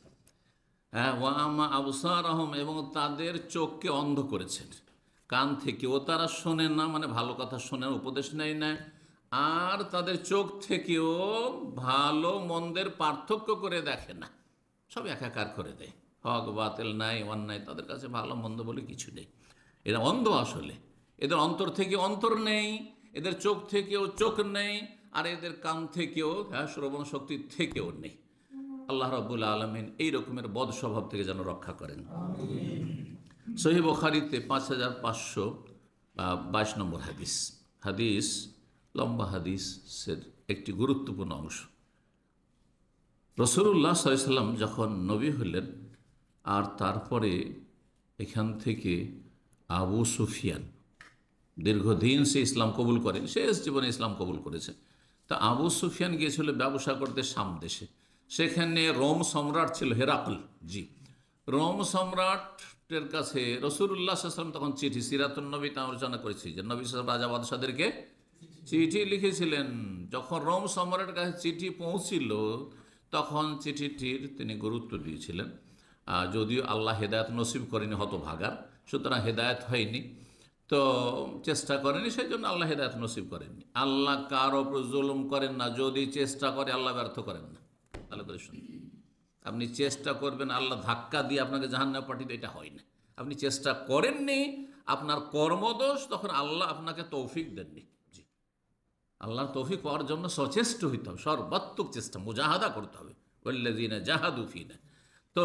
হ্যাঁ, ওয়া আমা আবসারাহুম, এবং তাদের চোখকে অন্ধ করেছেন, কান থেকে ও তারা শোনে না, মানে ভালো কথা শোনে, উপদেশ নেয় না, আর তাদের চোখ থেকেও ভালো মন্দের পার্থক্য করে দেখে না, সব একাকার করে দেয়। হক বাতিল নাই, অন্যায়, তাদের কাছে ভালো মন্দ বলে কিছু নেই। এরা অন্ধ আসলে। এদের অন্তর থেকে অন্তর নেই, এদের চোখ থেকেও চোখ নেই, আর এদের কান থেকেও শ্রবণ শক্তি থেকেও নেই। আল্লাহ রাব্বুল আলামিন এই রকমের বদ স্বভাব থেকে যেন রক্ষা করেন। সহিহ বুখারীতে 5522 নম্বর হাদিস, হাদিস লম্বা হাদিসের একটি গুরুত্বপূর্ণ অংশ। রাসূলুল্লাহ সাল্লাল্লাহু আলাইহি ওয়াসাল্লাম যখন নবী হলেন, আর তারপরে এখান থেকে আবু সুফিয়ান দীর্ঘদিন সে ইসলাম কবুল করেন, শেষ জীবনে ইসলাম কবুল করেছে। তা আবু সুফিয়ান গিয়েছিল ব্যবসা করতে শাম দেশে। সেখানে রোম সম্রাট ছিল হেরাকল। জি, রোম সম্রাটের কাছে রাসূলুল্লাহ সাল্লাল্লাহু আলাইহি ওয়াসাল্লাম তখন চিঠি, সিরাতুন নবীতে আলোচনা করেছি যে নবী সাল্লাল্লাহু আলাইহি ওয়াসাল্লাম রাজা বাদশাদেরকে চিঠি লিখেছিলেন। যখন রোম সম্রাটের কাছে চিঠি পৌঁছিল, তখন চিঠিটির তিনি গুরুত্ব দিয়েছিলেন। যদিও আল্লাহ হেদায়েত নসিব করেনি হতভাগার, সুতরাং হেদায়েত হয়নি, তো চেষ্টা করেনি, সেই জন্য আল্লাহ হেদায়েত নসিব করেননি। আল্লাহ কারো উপর জুলুম করেন না, যদি চেষ্টা করে আল্লাহ ব্যর্থ করেন না। তাহলে করে শুনুন, আপনি চেষ্টা করবেন আল্লাহ ধাক্কা দিয়ে আপনাকে জাহান্নামে পাঠিয়ে দেয়, এটা হয় না। আপনি চেষ্টা করেননি, আপনার কর্মদোষ, তখন আল্লাহ আপনাকে তৌফিক দেননি। জি, আল্লাহর তৌফিক পাওয়ার জন্য সচেষ্ট হইতে হবে, সর্বাত্মক চেষ্টা, মুজাহাদা করতে হবে। ওয়াল্লাযীনা জাহাদু ফীনা। তো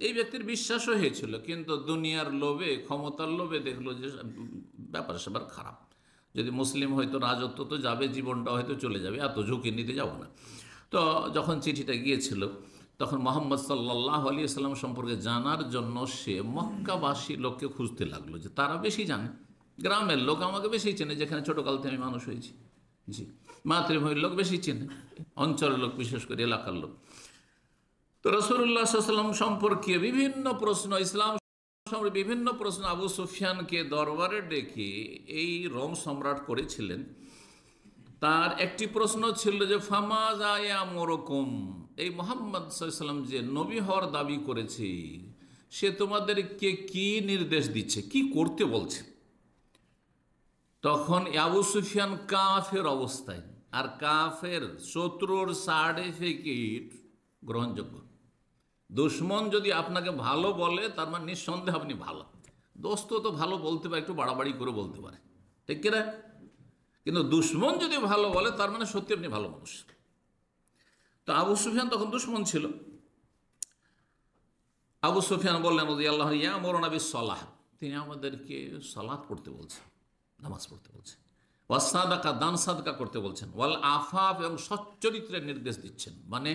এই ব্যক্তির বিশ্বাসও হয়েছিল, কিন্তু দুনিয়ার লোভে, ক্ষমতার লোভে দেখলো যে ব্যাপার স্যাপার খারাপ। যদি মুসলিম হয়তো রাজত্ব তো যাবে, জীবনটা হয়তো চলে যাবে, এত ঝুঁকি নিতে যাব না। তো যখন চিঠিটা গিয়েছিল, তখন মুহাম্মদ সাল্লাল্লাহু আলাইহি ওয়াসাল্লাম সম্পর্কে জানার জন্য সে মক্কাবাসী লোককে খুঁজতে লাগলো, যে তারা বেশি জানে, গ্রামের লোক আমাকে বেশি চেনে, যেখানে ছোটোকাল থেকে আমি মানুষ হয়েছি। জি, মাতৃভূমির লোক বেশি চেনে, অঞ্চলের লোক, বিশেষ করে এলাকার লোক। তো রাসূলুল্লাহ সাল্লাল্লাহু আলাইহি ওয়াসাল্লাম সম্পর্কে বিভিন্ন প্রশ্ন, ইসলাম সম্পর্কে বিভিন্ন প্রশ্ন আবু সুফিয়ানকে দরবারে ডেকে এই রোম সম্রাট করেছিলেন। তার একটি প্রশ্ন ছিল যে ফামাযা ইয়ামুরুকুম, এই মুহাম্মদ সাল্লাল্লাহু আলাইহি ওয়াসাল্লাম যে নবী হওয়ার দাবি করেছে, সে তোমাদেরকে কি নির্দেশ দিচ্ছে, কি করতে বলছে? তখন আবু সুফিয়ান কাফের অবস্থায়, আর কাফের শত্রুর সার্টিফিকেট গ্রহণযোগ্য। দুশ্মন যদি আপনাকে ভালো বলে, তার মানে নিঃসন্দেহে আপনি ভালো। দোস্ত তো ভালো বলতে পারে, একটু বাড়াবাড়ি করে বলতে পারে, ঠিক কিনা? কিন্তু দুশ্মন যদি ভালো বলে, তার মানে সত্যি আপনি ভালো মানুষ। তো আবু সুফিয়ান তখন দুশ্মন ছিল। আবু সুফিয়ান বললেন রাদিয়াল্লাহু আনহু, ইয়ামুরুনা বিস-সালাহ, তিনি আমাদেরকে সালাত পড়তে বলছেন, নামাজ পড়তে বলছেন। ওয়াস সাদাকা, দান সাদকা করতে বলছেন। ওয়াল আফাফ, এবং সচ্চরিত্রের নির্দেশ দিচ্ছেন, মানে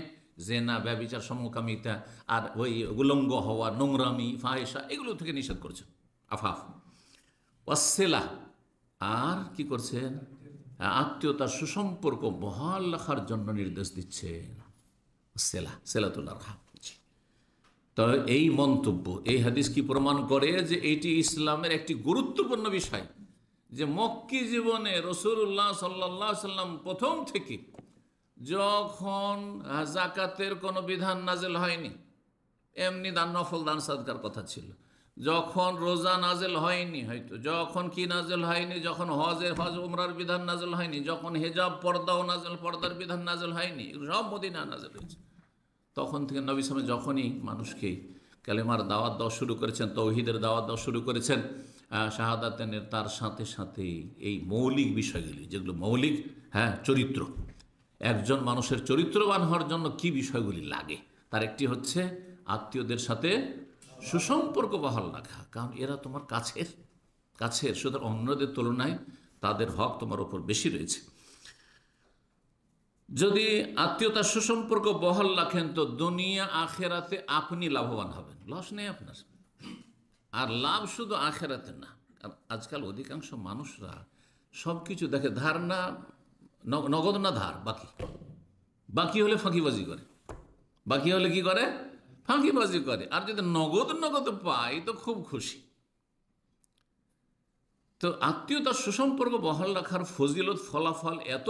জেনা, ব্যভিচার, সমকামিতা, আর ওই উলঙ্গ হওয়া, নোংরামি, ফাহিশা, এগুলো থেকে নিষেধ করছেন, আফাফ। ওয়াসসিলা, আর কি করছেন? আত্মীয়তার সুসম্পর্ক বহাল রাখার জন্য নির্দেশ দিচ্ছেন, সেলা, সেলাতুল আরহাম। তো এই মন্তব্য, এই হাদিস কি প্রমাণ করে যে এটি ইসলামের একটি গুরুত্বপূর্ণ বিষয়, যে মক্কি জীবনে রাসূলুল্লাহ সাল্লাল্লাহু আলাইহি ওয়াসাল্লাম প্রথম থেকে, যখন যাকাতের কোনো বিধান নাজেল হয়নি, এমনি দান, নফল দান সাদকার কথা ছিল, যখন রোজা নাজেল হয়নি, হয়তো যখন কি নাজেল হয়নি, যখন হজ উমরার বিধান নাজেল হয়নি, যখন হেজাব, পর্দাও নাজেল, পর্দার বিধান নাজেল হয়নি, সব মদিনা নাজেল হয়েছে। তখন থেকে নবী সাল্লাল্লাহু আলাইহি ওয়াসাল্লাম যখনই মানুষকে কালেমার দাওয়াত দেওয়া শুরু করেছেন, তৌহিদের দাওয়াত দেওয়া শুরু করেছেন, শাহাদাতের, তার সাথে সাথে এই মৌলিক বিষয়গুলি, যেগুলো মৌলিক, চরিত্র, একজন মানুষের চরিত্রবান হওয়ার জন্য কি বিষয়গুলি লাগে, তার একটি হচ্ছে আত্মীয়দের সাথে সুসম্পর্ক বহাল রাখা। কারণ এরা তোমার কাছের, সুতরাং অন্যদের তুলনায় তাদের হক তোমার উপর বেশি রয়েছে। যদি আত্মীয়তার সুসম্পর্ক বহাল রাখেন, তো দুনিয়া আখেরাতে আপনি লাভবান হবেন, লস নেই আপনার। আর লাভ শুধু আখেরাতে না, আজকাল অধিকাংশ মানুষরা সব কিছু দেখে, ধার না নগদ, না ধার, বাকি হলে ফাঁকিবাজি করে, বাকি হলে কি করে? ফাঁকিবাজি করে। আর যদি নগদ পাই তো খুব খুশি। তো আত্মীয়তার সুসম্পর্ক বহাল রাখার ফজিলত, ফলাফল এত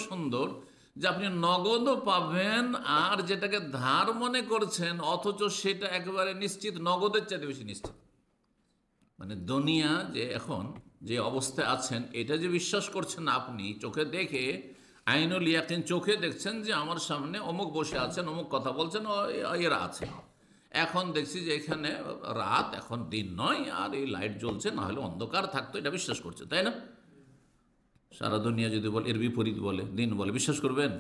সুন্দর যে আপনি নগদও পাবেন, আর যেটাকে ধার মনে করছেন অথচ সেটা একেবারে নিশ্চিত, নগদের চাইতে বেশি নিশ্চিত। মানে দুনিয়া যে এখন যে অবস্থায় আছেন এটা যে বিশ্বাস করছেন আপনি চোখে দেখে, আইনুল ইয়াকিন চোখে দেখছেন যে আমার সামনে অমুক বসে আছেন, অমুক কথা বলছেন, এরা আছে। এখন দেখছি যে এখানে রাত, এখন দিন নয়, আর এই লাইট জ্বলছে, না হলে অন্ধকার থাকতো, এটা বিশ্বাস করছে, তাই না? সারা দুনিয়া যদি বলে এর বিপরীত বলে, দিন বলে, বিশ্বাস করবেন?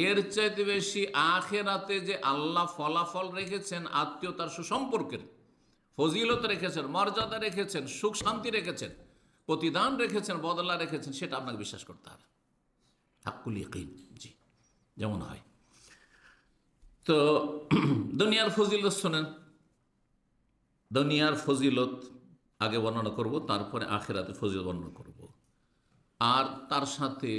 এর চাইতে বেশি আখেরাতে যে আল্লাহ ফলাফল রেখেছেন, আত্মীয়তার সুসম্পর্কের ফজিলত রেখেছেন, মর্যাদা রেখেছেন, সুখ শান্তি রেখেছেন, প্রতিদান রেখেছেন, বদলা রেখেছেন, সেটা আপনাকে বিশ্বাস করতে হবে। হাক্কুল ইয়াকিন, জি, যেমন হয়। তো দুনিয়ার ফজিলত শোনেন, দুনিয়ার ফজিলত আগে বর্ণনা করব, তারপরে আখেরাতে ফজিলত বর্ণনা করব। আর তার সাথে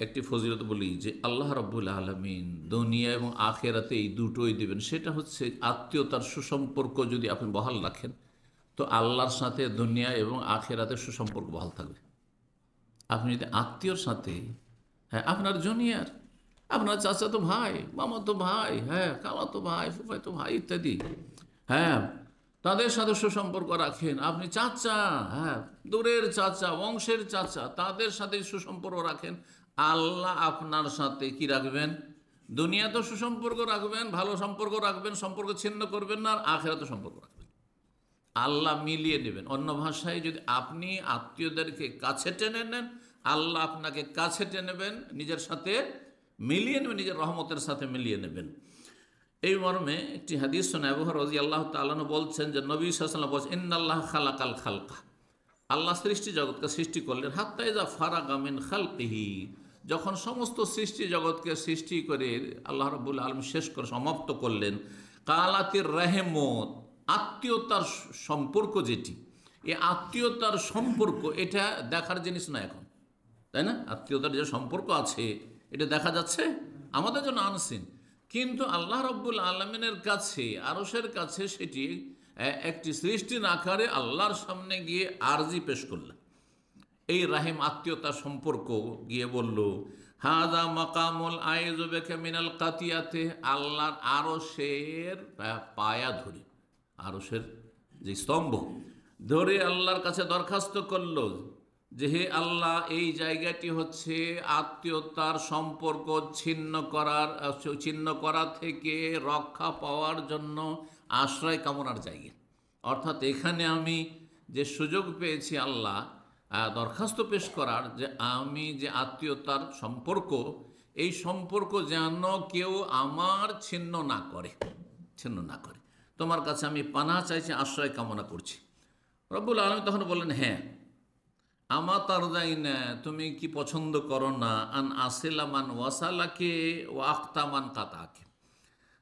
একটি ফজিলত বলি যে আল্লাহ রাব্বুল আলামিন দুনিয়া এবং আখেরাতে এই দুটোই দেবেন। সেটা হচ্ছে আত্মীয়তার সুসম্পর্ক যদি আপনি বহাল রাখেন, তো আল্লাহর সাথে দুনিয়া এবং আখেরাতে সুসম্পর্ক বহাল থাকবে। আপনি যদি আত্মীয়র সাথে, হ্যাঁ, আপনার জুনিয়র, আপনার চাচাতো ভাই, মামাতো ভাই, হ্যাঁ, খালাতো ভাই, ফুফাইতো ভাই ইত্যাদি, হ্যাঁ, তাদের সাথে সুসম্পর্ক রাখেন। আপনি চাচা, হ্যাঁ, দূরের চাচা, বংশের চাচা, তাদের সাথে সুসম্পর্ক রাখেন, আল্লাহ আপনার সাথে কি রাখবেন? দুনিয়াতেও সুসম্পর্ক রাখবেন, ভালো সম্পর্ক রাখবেন, সম্পর্ক ছিন্ন করবেন না, আর আখেরাতেও সম্পর্ক রাখবেন। আল্লাহ মিলিয়ে নেবেন। অন্য ভাষায় যদি আপনি আত্মীয়দেরকে কাছে টেনে নেন, আল্লাহ আপনাকে কাছে টেনেবেন, নিজের সাথে মিলিয়ে নেবেন, নিজের রহমতের সাথে মিলিয়ে নেবেন। এই মর্মে একটি হাদিস শোনা, আবু হুরায়রা রাদিয়াল্লাহু তাআলা আনহু বলছেন যে নবী সাল্লাল্লাহু আলাইহি ওয়াসাল্লাম বলছেন, ইন্নাল্লাহ খালাকাল খালকা, আল্লাহ সৃষ্টি জগৎকে সৃষ্টি করলেন, হাত্তা ইযা ফারাগা মিন খালকিহি, যখন সমস্ত সৃষ্টি জগৎকে সৃষ্টি করে আল্লাহ রাব্বুল আলামিন শেষ করে সমাপ্ত করলেন, কালাতির রাহমত, আত্মীয়তার সম্পর্ক যেটি, এই আত্মীয়তার সম্পর্ক এটা দেখার জিনিস না এখন, তাই না? আত্মীয়তার যে সম্পর্ক আছে এটা দেখা যাচ্ছে আমাদের জন্য আনসিন, কিন্তু আল্লাহ রাব্বুল আলামিনের কাছে, আরশের কাছে সেটি একটি সৃষ্টির আকারে আল্লাহর সামনে গিয়ে আরজি পেশ করলেন। এই রাহিম আত্মীয়তার সম্পর্ক গিয়ে বলল, হাদা মাকামুল আইযু বিকা মিনাল কাতিয়াতে, আল্লাহর আরশের পায়া ধরে, আরশের যে স্তম্ভ ধরে আল্লাহর কাছে দরখাস্ত করল যে হে আল্লাহ, এই জায়গাটি হচ্ছে আত্মীয়তার সম্পর্ক ছিন্ন করা থেকে রক্ষা পাওয়ার জন্য আশ্রয় কামনার জায়গা। অর্থাৎ এখানে আমি যে সুযোগ পেয়েছি আল্লাহ দরখাস্ত পেশ করার, যে আমি যে আত্মীয়তার সম্পর্ক, এই সম্পর্ক যেন কেউ আমার ছিন্ন না করে, তোমার কাছে আমি পানাহ চাইছি, আশ্রয় কামনা করছি। রব্বুল আলামিন তখন বললেন, হ্যাঁ, আমা তারদাই না, তুমি কি পছন্দ করো না, আন আসিলা মান ওয়াসালাকে ও আখতা মান কাতাকে,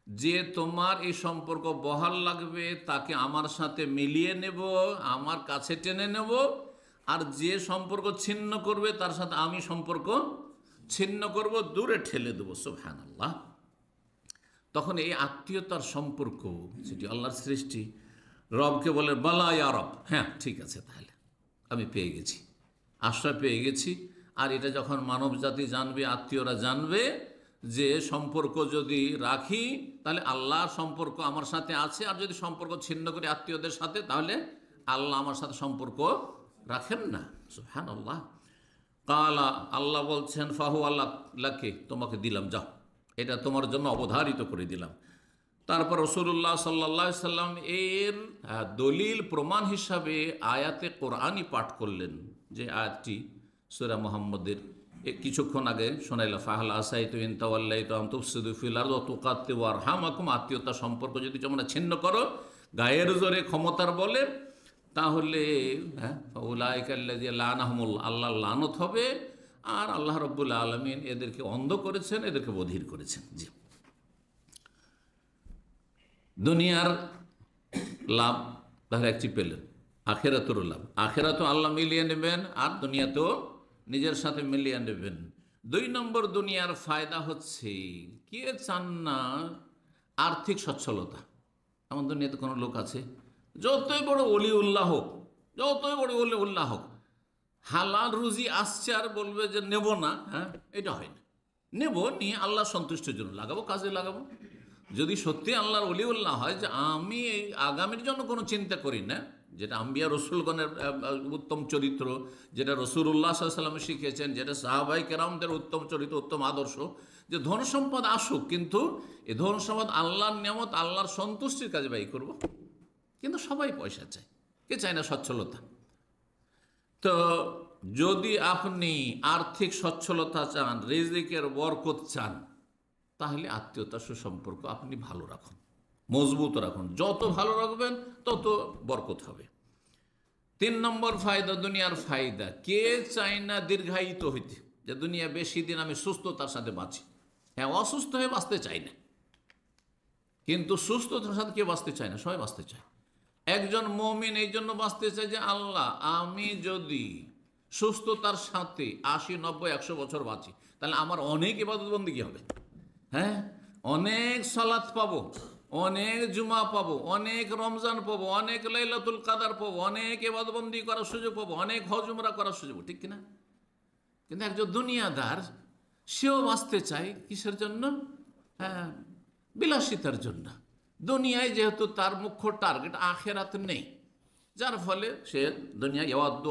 যে তোমার এই সম্পর্ক বহাল লাগবে তাকে আমার সাথে মিলিয়ে নেব, আমার কাছে টেনে নেব, আর যে সম্পর্ক ছিন্ন করবে তার সাথে আমি সম্পর্ক ছিন্ন করব, দূরে ঠেলে দেবো। সুবহানাল্লাহ। তখন এই আত্মীয়তার সম্পর্ক, সেটি আল্লাহর সৃষ্টি, রবকে বলে, বালা ইয়া রব, হ্যাঁ ঠিক আছে, তাহলে আমি পেয়ে গেছি, আশ্রয় পেয়ে গেছি। আর এটা যখন মানব জাতি জানবে, আত্মীয়রা জানবে যে সম্পর্ক যদি রাখি তাহলে আল্লাহর সম্পর্ক আমার সাথে আছে, আর যদি সম্পর্ক ছিন্ন করি আত্মীয়দের সাথে, তাহলে আল্লাহ আমার সাথে সম্পর্ক রাখেন না। সুবহানাল্লাহ। কালা, আল্লাহ বলছেন, ফাহু আল্লাহ লাকে, তোমাকে দিলাম, যাও, এটা তোমার জন্য অবধারিত করে দিলাম। তারপর রাসূলুল্লাহ সাল্লাল্লাহু আলাইহি সাল্লাম এর দলিল প্রমাণ হিসাবে আয়াতে কোরআনই পাঠ করলেন, যে আয়াতটি সূরা মুহাম্মদের কিছুক্ষণ আগে শোনাইলা, ফাহাল আসাইতু ইন তাওয়াল্লাইতু আন তুফসিদু ফিল আরদি ওয়া তুকাত্তিউ আরহামাকুম, আত্মীয়তা সম্পর্ক যদি তোমরা ছিন্ন করো গায়ের জোরে, ক্ষমতার বলে, তাহলে উলাইকা আল্লাযিনা লানাহুমুল্লাহ, আল্লাহর লানত হবে, আর আল্লাহ রাব্বুল আলামিন এদেরকে অন্ধ করেছেন, এদেরকে বধির করেছেন। জি, দুনিয়ার লাভ তাহলে একটি পেলেন, আখেরাতেরও লাভ, আখেরাতেও আল্লাহ মিলিয়ে নেবেন, আর দুনিয়াতেও নিজের সাথে মিলিয়ে নেবেন। 2 নম্বর দুনিয়ার ফায়দা হচ্ছে, কে চান না আর্থিক সচ্ছলতা? এমন দুনিয়াতে কোনো লোক আছে, যতই বড় ওলিউল্লাহ হোক, হালাল রুজি আসছে আর বলবে যে নেব না, হ্যাঁ, এটা হয় না। নেব, নিয়ে আল্লাহ সন্তুষ্টির জন্য লাগাবো, কাজে লাগাবো। যদি সত্যি আল্লাহর ওলিউল্লাহ হয় যে আমি এই আগামীর জন্য কোনো চিন্তা করি না, যেটা আম্বিয়া রসুলগণের উত্তম চরিত্র, যেটা রসুল্লাহ সাল্লাম শিখেছেন, যেটা সাহাবাই কেরামদের উত্তম চরিত্র, উত্তম আদর্শ, যে ধন সম্পদ আসুক, কিন্তু এই ধন সম্পদ আল্লাহর নিয়ামত, আল্লাহর সন্তুষ্টির কাজে ব্যয় করব। কিন্তু সবাই পয়সা চায়, কে চায় না সচ্ছলতা? তো যদি আপনি আর্থিক সচ্ছলতা চান, রিজিকের বরকত চান, তাহলে আত্মীয়তা সুসম্পর্ক আপনি ভালো রাখুন, মজবুত রাখুন। যত ভালো রাখবেন তত বরকত হবে। 3 নম্বর ফায়দা, দুনিয়ার ফায়দা। কে চায় না দীর্ঘায়িত হইতে, যে দুনিয়া বেশি দিন আমি সুস্থতার সাথে বাঁচি? হ্যাঁ, অসুস্থ হয়ে বাঁচতে চাই না, কিন্তু সুস্থতার সাথে কে বাঁচতে চায় না? সবাই বাঁচতে চায়। একজন মুমিন এই জন্য বাঁচতে চায় যে আল্লাহ, আমি যদি সুস্থতার সাথে 80, 90, 100 বছর বাঁচি, তাহলে আমার অনেক ইবাদত বন্দেগী হবে। হ্যাঁ, অনেক সালাত পাবো, অনেক জুমা পাবো, অনেক রমজান পাবো, অনেক লাইলাতুল কাদার পাবো, অনেক ইবাদতবন্দি করার সুযোগ পাবো, অনেক হজ উমরা করার সুযোগ, ঠিক কিনা? কিন্তু একজন দুনিয়াদার, সেও বাঁচতে চায় কিসের জন্য? হ্যাঁ, বিলাসিতার জন্য। দুনিয়ায় যেহেতু তার মুখ্য টার্গেট আখেরাত নেই, যার ফলে সে দুনিয়া ইয়াওয়াদ্দু